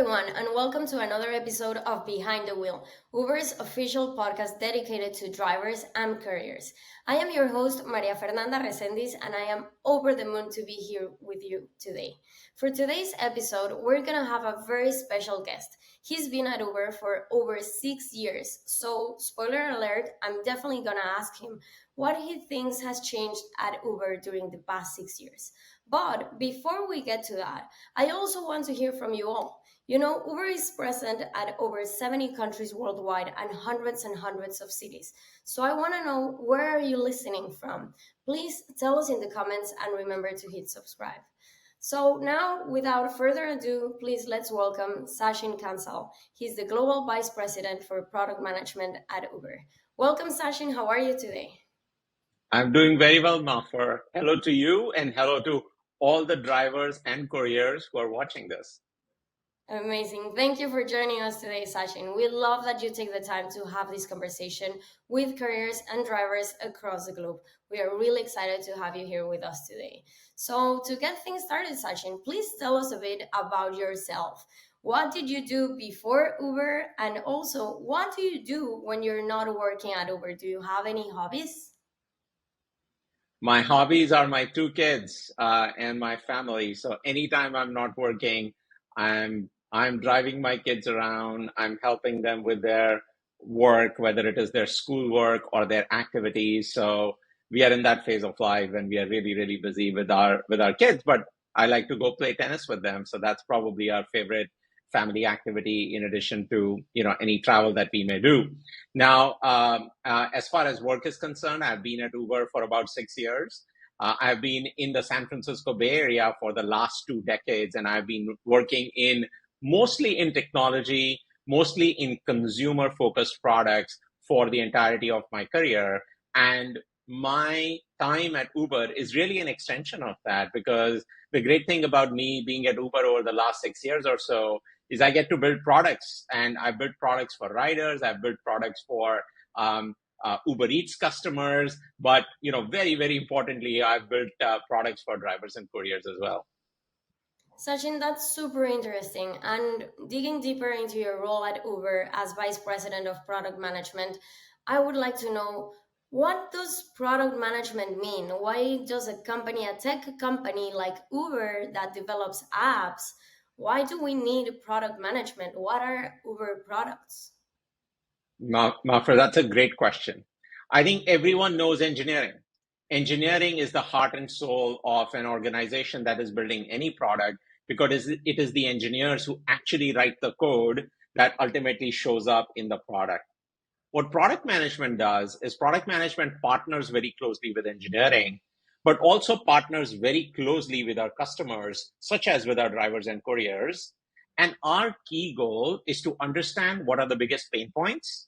everyone, and welcome to another episode of Behind the Wheel, Uber's official podcast dedicated to drivers and couriers. I am your host, Maria Fernanda Resendiz, and I am over the moon to be here with you today. For today's episode, we're gonna have a very special guest. He's been at Uber for over 6 years, so spoiler alert, I'm definitely gonna ask him what he thinks has changed at Uber during the past 6 years. But before we get to that, I also want to hear from you all. You know, Uber is present at over 70 countries worldwide and hundreds of cities. So I want to know, where are you listening from? Please tell us in the comments and remember to hit subscribe. So now, without further ado, please let's welcome Sachin Kansal. He's the Global Vice President for Product Management at Uber. Welcome, Sachin. How are you today? I'm doing very well, Maffer. Hello to you and hello to all the drivers and couriers who are watching this. Amazing. Thank you for joining us today, Sachin. We love that you take the time to have this conversation with couriers and drivers across the globe. We are really excited to have you here with us today. So, to get things started, Sachin, please tell us a bit about yourself. What did you do before Uber? And also, what do you do when you're not working at Uber? Do you have any hobbies? My hobbies are my two kids and my family. So anytime I'm not working, I'm driving my kids around. I'm helping them with their work, whether it is their schoolwork or their activities. So we are in that phase of life when we are really, really busy with our kids. But I like to go play tennis with them. So that's probably our favorite family activity in addition to any travel that we may do. Now, as far as work is concerned, I've been at Uber for about 6 years. I've been in the San Francisco Bay Area for the last 2 decades, and I've been working in mostly in technology, mostly in consumer focused products for the entirety of my career. And my time at Uber is really an extension of that, because the great thing about me being at Uber over the last 6 years or so is I get to build products, and I built products for riders. I've built products for Uber Eats customers, but very, very importantly, I've built products for drivers and couriers as well. Sachin, that's super interesting. And digging deeper into your role at Uber as Vice President of Product Management, I would like to know, what does product management mean? Why does a tech company like Uber that develops apps, why do we need product management? What are Uber products? Mafra, that's a great question. I think everyone knows engineering. Engineering is the heart and soul of an organization that is building any product, because it is the engineers who actually write the code that ultimately shows up in the product. What product management does is product management partners very closely with engineering, but also partners very closely with our customers, such as with our drivers and couriers. And our key goal is to understand what are the biggest pain points,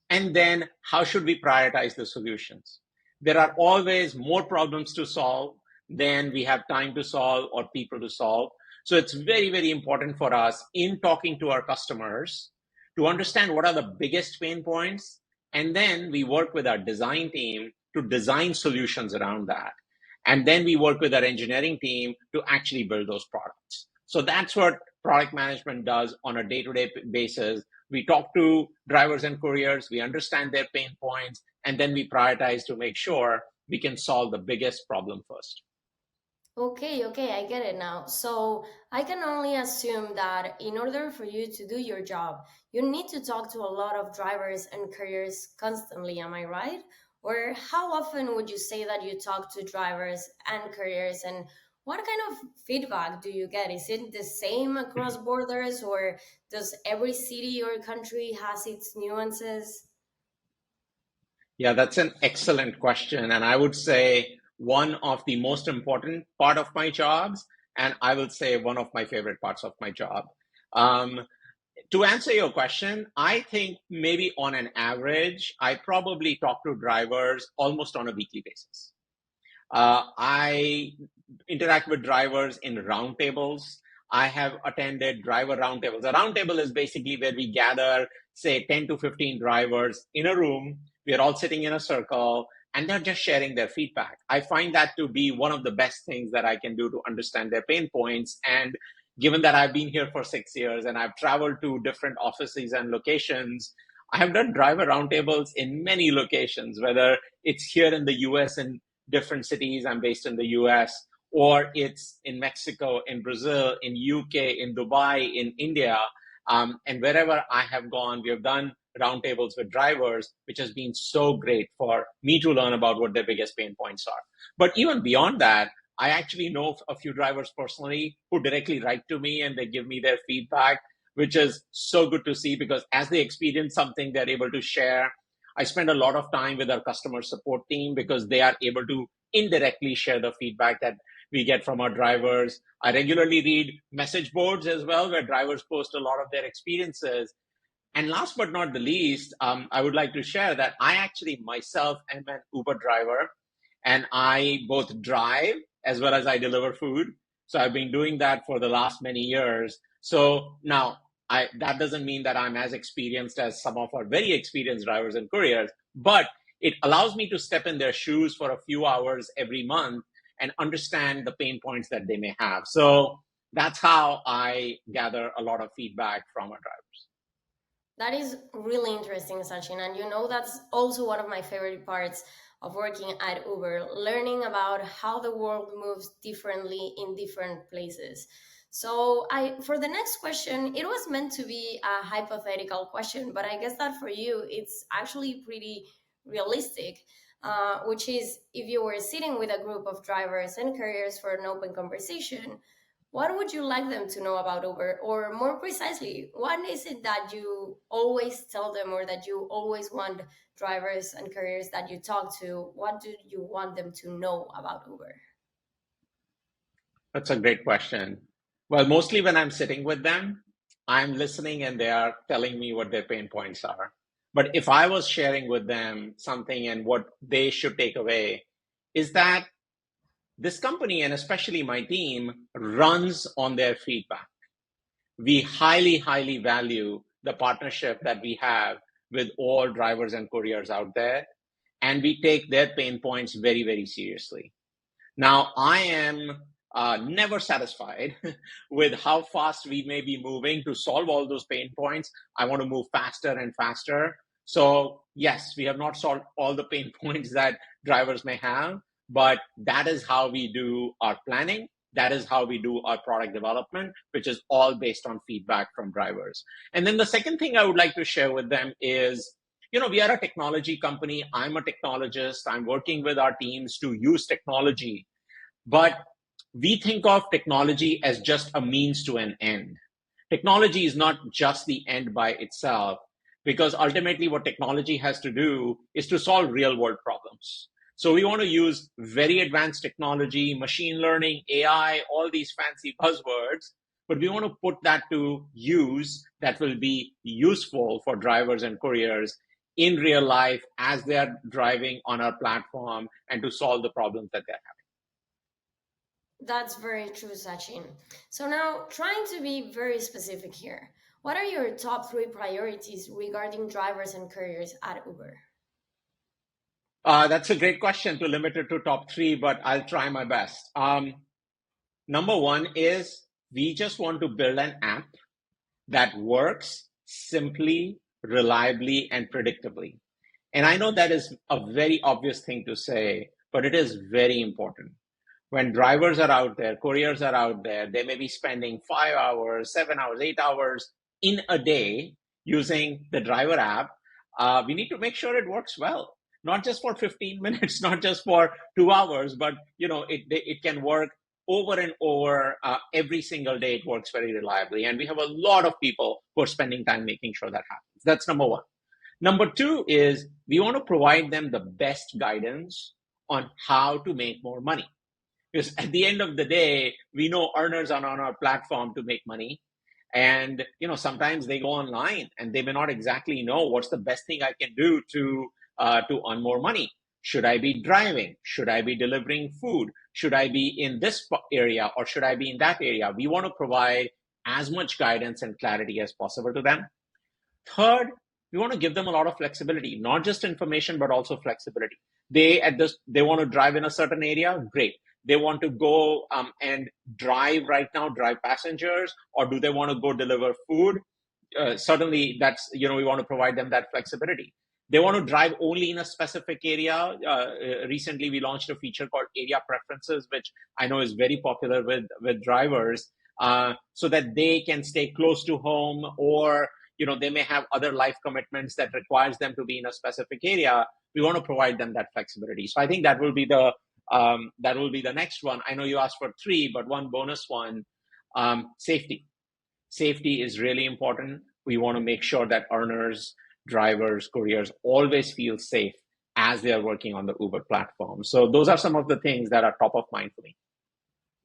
and then how should we prioritize the solutions. There are always more problems to solve than we have time to solve or people to solve. So it's very, very important for us in talking to our customers to understand what are the biggest pain points. And then we work with our design team to design solutions around that. And then we work with our engineering team to actually build those products. So that's what product management does on a day-to-day basis. We talk to drivers and couriers, we understand their pain points, and then we prioritize to make sure we can solve the biggest problem first. Okay, I get it now. So I can only assume that in order for you to do your job, you need to talk to a lot of drivers and couriers constantly, am I right? Or how often would you say that you talk to drivers and couriers, and what kind of feedback do you get? Is it the same across borders, or does every city or country has its nuances? Yeah, that's an excellent question. And I would say one of the most important part of my jobs, and I will say one of my favorite parts of my job. Um, to answer your question, I think maybe on an average, I probably talk to drivers almost on a weekly basis. I interact with drivers in roundtables. I have attended driver roundtables. A roundtable is basically where we gather, say, 10 to 15 drivers in a room. We are all sitting in a circle and they're just sharing their feedback. I find that to be one of the best things that I can do to understand their pain points. And given that I've been here for 6 years and I've traveled to different offices and locations, I have done driver roundtables in many locations, whether it's here in the US in different cities. I'm based in the US, or it's in Mexico, in Brazil, in UK, in Dubai, in India. And wherever I have gone, we have done roundtables with drivers, which has been so great for me to learn about what their biggest pain points are. But even beyond that, I actually know a few drivers personally who directly write to me and they give me their feedback, which is so good to see because as they experience something, they're able to share. I spend a lot of time with our customer support team because they are able to indirectly share the feedback that we get from our drivers. I regularly read message boards as well, where drivers post a lot of their experiences. And last but not the least, I would like to share that I actually myself am an Uber driver, and I both drive as well as I deliver food. So I've been doing that for the last many years. So now that doesn't mean that I'm as experienced as some of our very experienced drivers and couriers, but it allows me to step in their shoes for a few hours every month and understand the pain points that they may have. So that's how I gather a lot of feedback from our drivers. That is really interesting, Sachin. And that's also one of my favorite parts of working at Uber, learning about how the world moves differently in different places. So for the next question, it was meant to be a hypothetical question, but I guess that for you, it's actually pretty realistic, which is if you were sitting with a group of drivers and couriers for an open conversation, what would you like them to know about Uber? Or more precisely, what is it that you always tell them or that you always want drivers and couriers that you talk to? What do you want them to know about Uber? That's a great question. Well, mostly when I'm sitting with them, I'm listening and they are telling me what their pain points are. But if I was sharing with them something and what they should take away is that this company and especially my team runs on their feedback. We highly, highly value the partnership that we have with all drivers and couriers out there, and we take their pain points very, very seriously. Now, I am never satisfied with how fast we may be moving to solve all those pain points. I want to move faster and faster. So, yes, we have not solved all the pain points that drivers may have, but that is how we do our planning. That is how we do our product development, which is all based on feedback from drivers. And then the second thing I would like to share with them is, we are a technology company. I'm a technologist. I'm working with our teams to use technology, but we think of technology as just a means to an end. Technology is not just the end by itself, because ultimately what technology has to do is to solve real world problems. So we want to use very advanced technology, machine learning, AI, all these fancy buzzwords, but we want to put that to use that will be useful for drivers and couriers in real life as they're driving on our platform and to solve the problems that they're having. That's very true, Sachin. So now, trying to be very specific here, what are your top three priorities regarding drivers and couriers at Uber? That's a great question to limit it to top three, but I'll try my best. Number one is we just want to build an app that works simply, reliably, and predictably. And I know that is a very obvious thing to say, but it is very important. When drivers are out there, couriers are out there, they may be spending 5 hours, 7 hours, 8 hours in a day using the driver app. We need to make sure it works well, not just for 15 minutes, not just for 2 hours, but it can work over and over every single day. It works very reliably. And we have a lot of people who are spending time making sure that happens. That's number one. Number two is we want to provide them the best guidance on how to make more money. Because at the end of the day, we know earners are on our platform to make money. And sometimes they go online and they may not exactly know what's the best thing I can do to earn more money. Should I be driving? Should I be delivering food? Should I be in this area or should I be in that area? We want to provide as much guidance and clarity as possible to them. Third, we want to give them a lot of flexibility, not just information, but also flexibility. They want to drive in a certain area, great. they want to go and drive right now, drive passengers, or do they want to go deliver food? Certainly that's, we want to provide them that flexibility. They want to drive only in a specific area. Recently we launched a feature called area preferences, which I know is very popular with drivers, so that they can stay close to home, or they may have other life commitments that requires them to be in a specific area. We want to provide them that flexibility. So I think that will be the next one. I know you asked for three, but one bonus one. Safety. Safety is really important. We want to make sure that earners, drivers, couriers always feel safe as they are working on the Uber platform. So those are some of the things that are top of mind for me.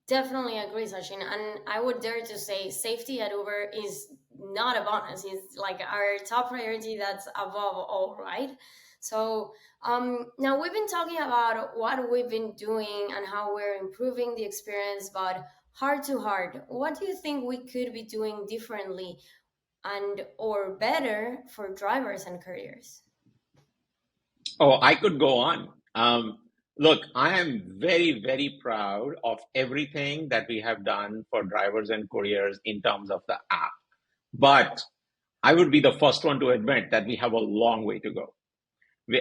Definitely agree, Sachin. And I would dare to say safety at Uber is not a bonus. It's like our top priority that's above all, right? So now we've been talking about what we've been doing and how we're improving the experience, but heart to heart, what do you think we could be doing differently and or better for drivers and couriers? Oh, I could go on. Look, I am very, very proud of everything that we have done for drivers and couriers in terms of the app. But I would be the first one to admit that we have a long way to go.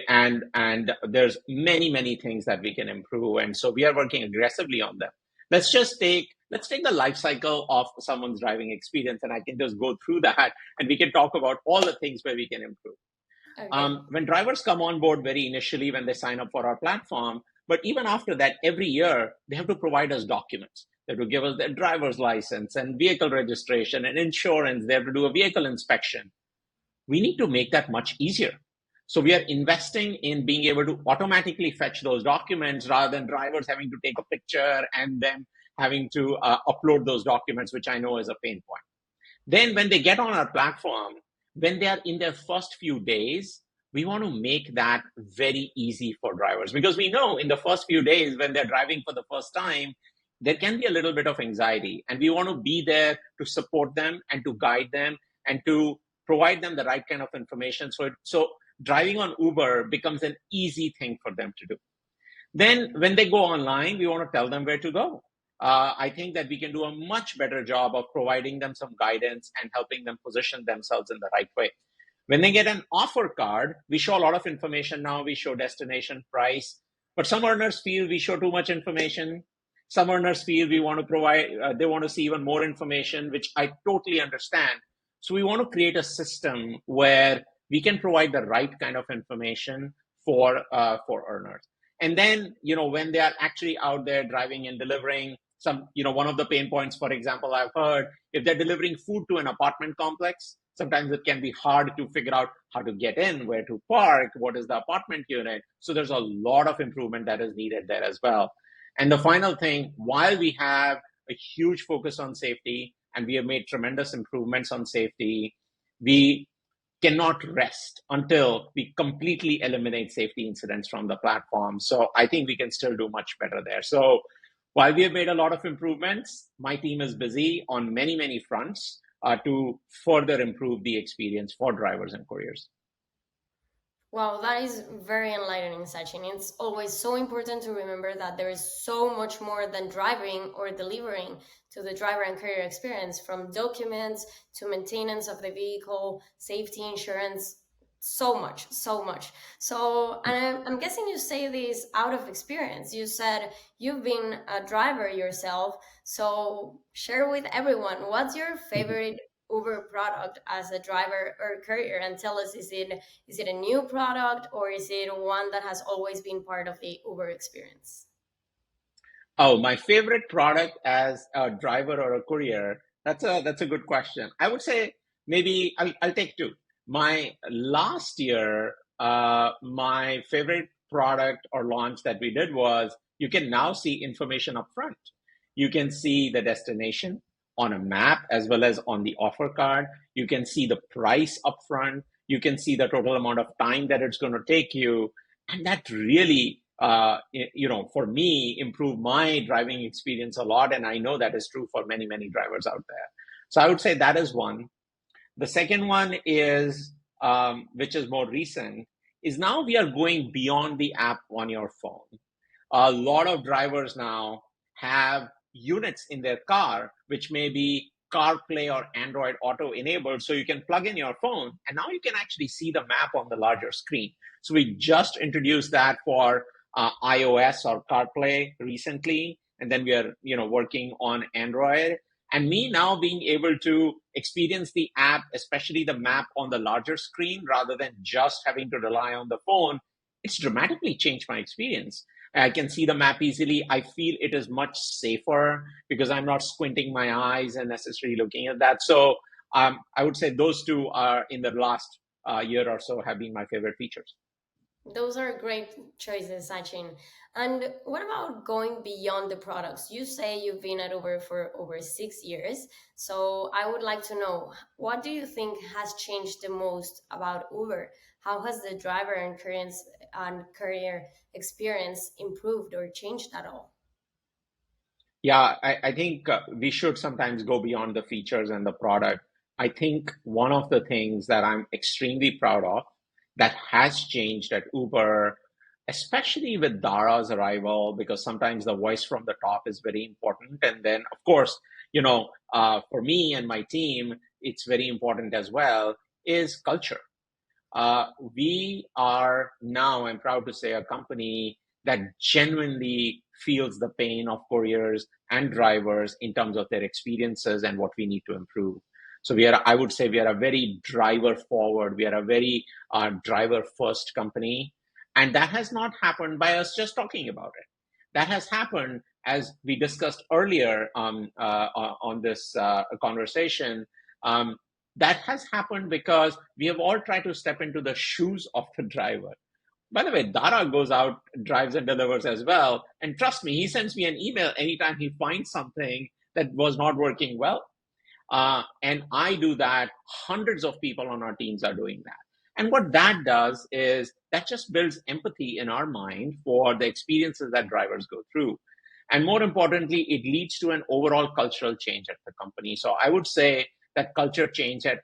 And there's many things that we can improve, and so we are working aggressively on them. Let's take the life cycle of someone's driving experience, and I can just go through that, and we can talk about all the things where we can improve. Okay. When drivers come on board very initially when they sign up for our platform, but even after that, every year they have to provide us documents. They have to give us their driver's license and vehicle registration and insurance. They have to do a vehicle inspection. We need to make that much easier. So we are investing in being able to automatically fetch those documents rather than drivers having to take a picture and then having to upload those documents, which I know is a pain point. Then when they get on our platform, when they are in their first few days, we want to make that very easy for drivers, because we know in the first few days when they're driving for the first time, there can be a little bit of anxiety, and we want to be there to support them and to guide them and to provide them the right kind of information. So driving on Uber becomes an easy thing for them to do. Then when they go online, we want to tell them where to go. I think that we can do a much better job of providing them some guidance and helping them position themselves in the right way. When they get an offer card, we show a lot of information now. We show destination, price, but some earners feel we show too much information. Some earners feel we want to provide, they want to see even more information, which I totally understand. So we want to create a system where we can provide the right kind of information for earners. And then, when they are actually out there driving and delivering one of the pain points, for example, I've heard, if they're delivering food to an apartment complex, sometimes it can be hard to figure out how to get in, where to park, what is the apartment unit. So there's a lot of improvement that is needed there as well. And the final thing, while we have a huge focus on safety and we have made tremendous improvements on safety, we cannot rest until we completely eliminate safety incidents from the platform. So I think we can still do much better there. So while we have made a lot of improvements, my team is busy on many fronts to further improve the experience for drivers and couriers. Wow, that is very enlightening, Sachin. It's always so important to remember that there is so much more than driving or delivering to the driver and courier experience, from documents to maintenance of the vehicle, safety insurance, so much, so much. So, and I'm guessing you say this out of experience. You said you've been a driver yourself. So, share with everyone, what's your favorite Uber product as a driver or courier, and tell us, is it a new product or is it one that has always been part of the Uber experience? Oh, my favorite product as a driver or a courier? That's a good question. I would say maybe I'll take two. My last year, my favorite product or launch that we did was, you can now see information up front. You can see the destination on a map as well as on the offer card. You can see the price up front. You can see the total amount of time that it's going to take you. And that really, for me, improved my driving experience a lot. And I know that is true for many drivers out there. So I would say that is one. The second one is, which is more recent, is now we are going beyond the app on your phone. A lot of drivers now have units in their car, which may be CarPlay or Android Auto enabled. So you can plug in your phone and now you can actually see the map on the larger screen. So we just introduced that for iOS or CarPlay recently. And then we are, working on Android. And me now being able to experience the app, especially the map on the larger screen, rather than just having to rely on the phone, it's dramatically changed my experience. I can see the map easily. I feel it is much safer because I'm not squinting my eyes and necessarily looking at that. So I would say those two are in the last year or so have been my favorite features. Those are great choices, Sachin. And what about going beyond the products? You say you've been at Uber for over 6 years. So I would like to know, what do you think has changed the most about Uber? How has the driver and career experience improved or changed at all? Yeah, I think we should sometimes go beyond the features and the product. I think one of the things that I'm extremely proud of that has changed at Uber, especially with Dara's arrival, because sometimes the voice from the top is very important. And then, of course, for me and my team, it's very important as well, is culture. We are now, I'm proud to say, a company that genuinely feels the pain of couriers and drivers in terms of their experiences and what we need to improve. So I would say we are a very driver forward, we are a very driver first company. And that has not happened by us just talking about it. That has happened, as we discussed earlier on this conversation, um, that has happened because we have all tried to step into the shoes of the driver. By the way, Dara goes out, drives and delivers as well. And trust me, he sends me an email anytime he finds something that was not working well. And I do that. Hundreds of people on our teams are doing that. And what that does is that just builds empathy in our mind for the experiences that drivers go through. And more importantly, it leads to an overall cultural change at the company. So I would say that culture change at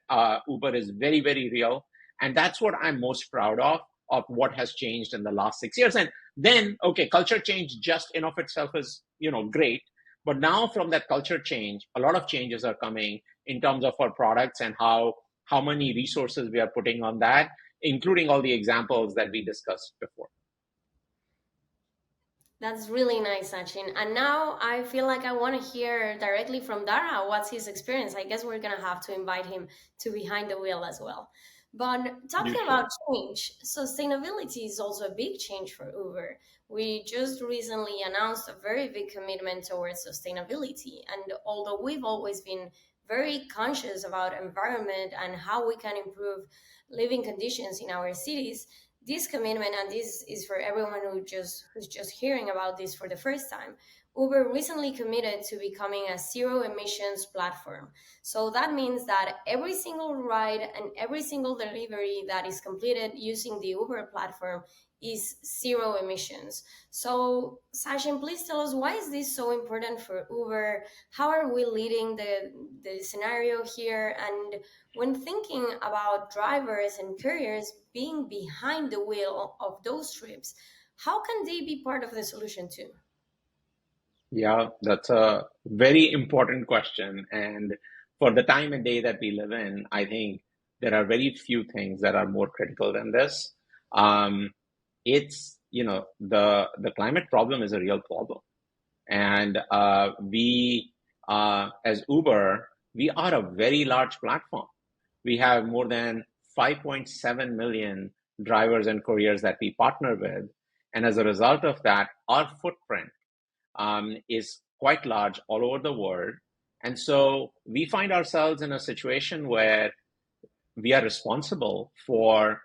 Uber is very, very real. And that's what I'm most proud of what has changed in the last 6 years. And then, okay, culture change just in of itself is, great. But now from that culture change, a lot of changes are coming in terms of our products and how many resources we are putting on that, including all the examples that we discussed before. That's really nice, Sachin. And now I feel like I want to hear directly from Dara what's his experience. I guess we're going to have to invite him to Behind the Wheel as well. But You talking should. about change, sustainability is also a big change for Uber. We just recently announced a very big commitment towards sustainability. And although we've always been very conscious about environment and how we can improve living conditions in our cities, this commitment, and this is for everyone who's just hearing about this for the first time, Uber recently committed to becoming a zero emissions platform. So that means that every single ride and every single delivery that is completed using the Uber platform is zero emissions. So Sachin, please tell us, why is this so important for Uber? How are we leading the scenario here? And when thinking about drivers and couriers being behind the wheel of those trips, how can they be part of the solution too? Yeah, that's a very important question. And for the time and day that we live in, I think there are very few things that are more critical than this. Um, the climate problem is a real problem. And as Uber, we are a very large platform. We have more than 5.7 million drivers and couriers that we partner with. And as a result of that, our footprint is quite large all over the world. And so we find ourselves in a situation where we are responsible for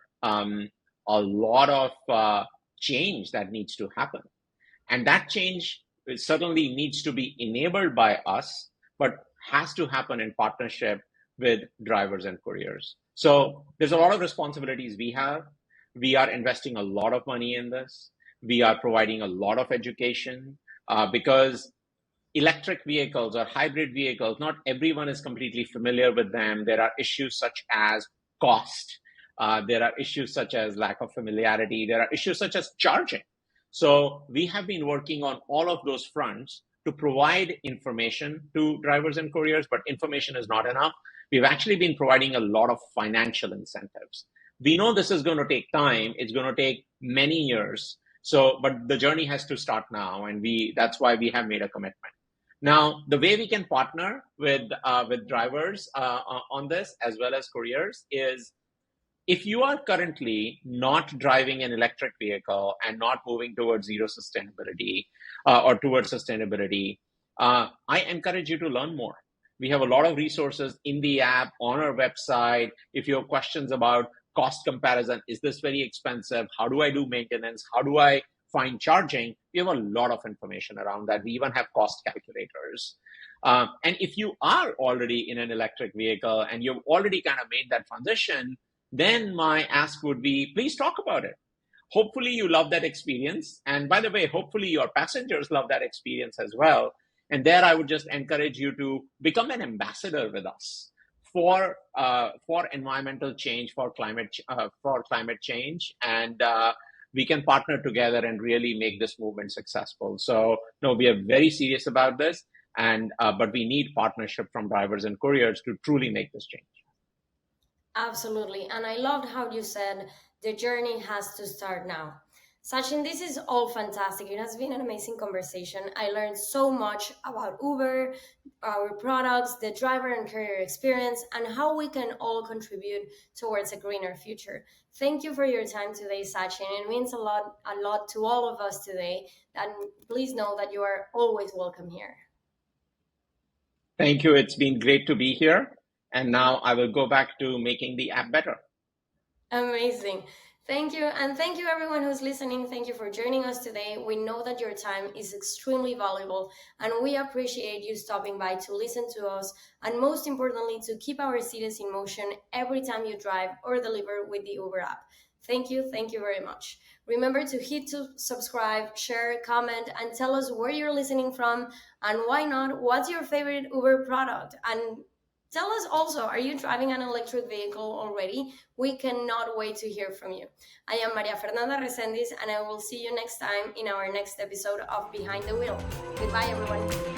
a lot of change that needs to happen. And that change certainly needs to be enabled by us, but has to happen in partnership with drivers and couriers. So there's a lot of responsibilities we have. We are investing a lot of money in this. We are providing a lot of education because electric vehicles or hybrid vehicles, not everyone is completely familiar with them. There are issues such as cost. There are issues such as lack of familiarity. There are issues such as charging. So we have been working on all of those fronts to provide information to drivers and couriers, but information is not enough. We've actually been providing a lot of financial incentives. We know this is going to take time. It's going to take many years. So, but the journey has to start now, and that's why we have made a commitment. Now, the way we can partner with drivers on this as well as couriers is, if you are currently not driving an electric vehicle and not moving towards zero sustainability or towards sustainability, I encourage you to learn more. We have a lot of resources in the app, on our website. If you have questions about cost comparison, is this very expensive? How do I do maintenance? How do I find charging? We have a lot of information around that. We even have cost calculators. And if you are already in an electric vehicle and you've already kind of made that transition, then my ask would be, please talk about it. Hopefully you love that experience. And by the way, hopefully your passengers love that experience as well. And there I would just encourage you to become an ambassador with us for environmental change, for climate change. And we can partner together and really make this movement successful. So no, we are very serious about this. But we need partnership from drivers and couriers to truly make this change. Absolutely. And I loved how you said the journey has to start now. Sachin, this is all fantastic. It has been an amazing conversation. I learned so much about Uber, our products, the driver and courier experience, and how we can all contribute towards a greener future. Thank you for your time today, Sachin. It means a lot to all of us today. And please know that you are always welcome here. Thank you. It's been great to be here. And now I will go back to making the app better. Amazing. Thank you. And thank you, everyone who's listening. Thank you for joining us today. We know that your time is extremely valuable, and we appreciate you stopping by to listen to us, and most importantly, to keep our cities in motion every time you drive or deliver with the Uber app. Thank you. Thank you very much. Remember to hit subscribe, share, comment, and tell us where you're listening from, and why not, what's your favorite Uber product? And tell us also, are you driving an electric vehicle already? We cannot wait to hear from you. I am Maria Fernanda Resendiz, and I will see you next time in our next episode of Behind the Wheel. Goodbye, everyone.